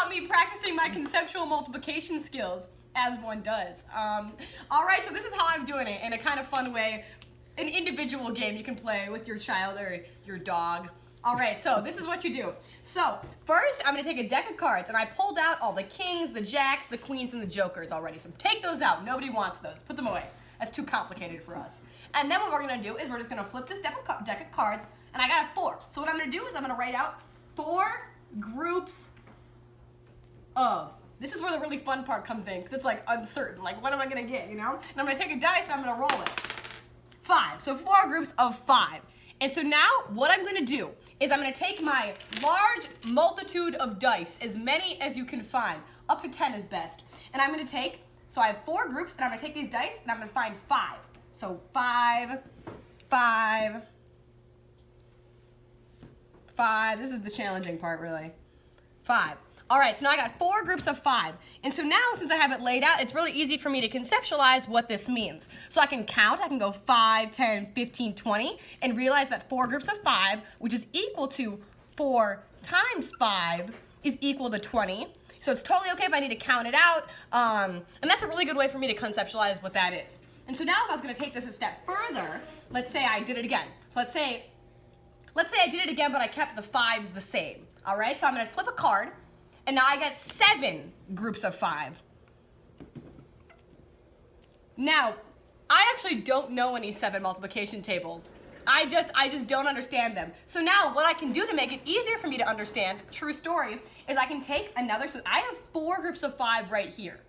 about me practicing my conceptual multiplication skills, as one does. All right, so this is how I'm doing it in a kind of fun way. An individual game you can play with your child or your dog. All right, so this is what you do. So first, I'm gonna take a deck of cards, and I pulled out all the kings, the jacks, the queens, and the jokers already. So take those out. Nobody wants those. Put them away. That's too complicated for us. And then what we're gonna do is we're just gonna flip this deck of cards, and I got 4. So what I'm gonna do is I'm gonna write out 4 groups of. This is where the really fun part comes in, because it's like uncertain. Like, what am I gonna get, you know? And I'm gonna take a dice and I'm gonna roll it. 5. So 4 groups of 5. And so now what I'm gonna do is I'm gonna take my large multitude of dice, as many as you can find, up to 10 is best. And I'm gonna take, so I have 4 groups, and I'm gonna take these dice and I'm gonna find 5. So 5, 5, 5. This is the challenging part, really. 5. All right, so now I got 4 groups of 5. And so now, since I have it laid out, it's really easy for me to conceptualize what this means. So I can count, I can go 5, 10, 15, 20, and realize that 4 groups of 5, which is equal to 4 times 5, is equal to 20. So it's totally okay if I need to count it out. And that's a really good way for me to conceptualize what that is. And so now if I was gonna take this a step further, let's say I did it again. So let's say I did it again, but I kept the 5s the same. All right, so I'm gonna flip a card, and now I get 7 groups of 5. Now, I actually don't know any 7 multiplication tables. I just don't understand them. So now what I can do to make it easier for me to understand, true story, is I can take another, so I have 4 groups of 5 right here.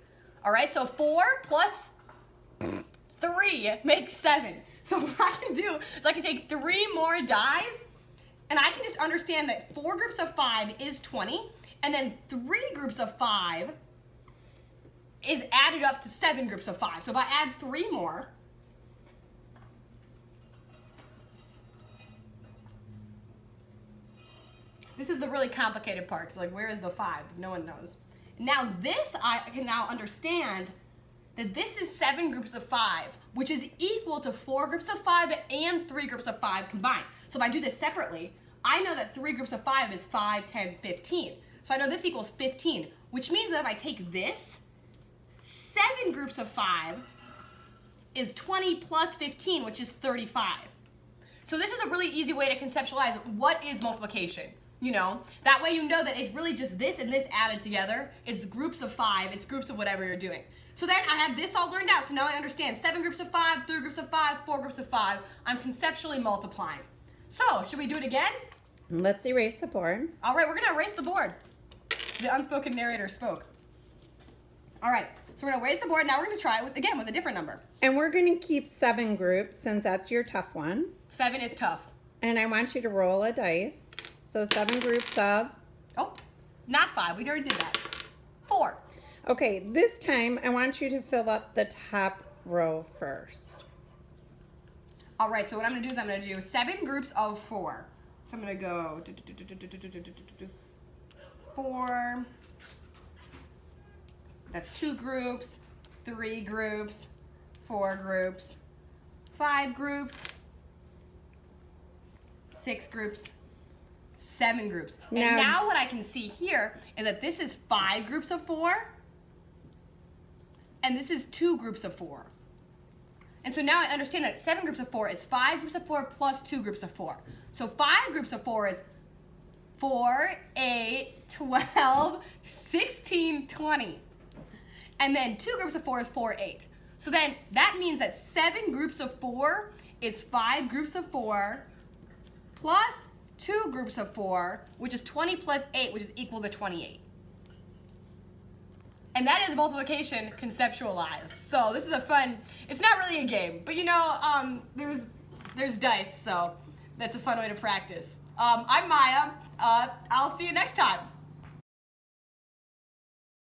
All right, so 4 plus 3 makes 7. So what I can do is I can take 3 more dies, and I can just understand that 4 groups of 5 is 20, and then 3 groups of 5 is added up to 7 groups of 5. So if I add 3 more, this is the really complicated part, because like, where is the 5? No one knows. Now this, I can now understand that this is 7 groups of 5, which is equal to 4 groups of 5 and 3 groups of 5 combined. So if I do this separately, I know that 3 groups of 5 is 5, 10, 15. So I know this equals 15, which means that if I take this, 7 groups of 5 is 20 plus 15, which is 35. So this is a really easy way to conceptualize what is multiplication. You know, that way you know that it's really just this and this added together. It's groups of 5, it's groups of whatever you're doing. So then I have this all learned out, so now I understand 7 groups of 5, 3 groups of 5, 4 groups of 5. I'm conceptually multiplying. So, should we do it again? Let's erase the board. All right, we're gonna erase the board. The unspoken narrator spoke. All right, so we're gonna erase the board. Now we're gonna try it again with a different number. And we're gonna keep 7 groups since that's your tough one. 7 is tough. And I want you to roll a dice. So 7 groups of? Oh, not 5, we already did that. 4. Okay, this time I want you to fill up the top row first. All right, so what I'm gonna do is I'm gonna do 7 groups of 4. So I'm gonna go 4. That's 2 groups, 3 groups, 4 groups, 5 groups, 6 groups, 7 groups. And now what I can see here is that this is 5 groups of 4, and this is 2 groups of 4. And so now I understand that 7 groups of 4 is 5 groups of 4 plus 2 groups of 4. So 5 groups of 4 is 4, 8, 12, 16, 20. And then 2 groups of 4 is 4, 8. So then that means that 7 groups of 4 is 5 groups of 4 plus 2 groups of 4, which is 20 plus 8, which is equal to 28. And that is multiplication conceptualized. So this is a fun, it's not really a game, but you know, there's dice, so that's a fun way to practice. I'm Maya. I'll see you next time.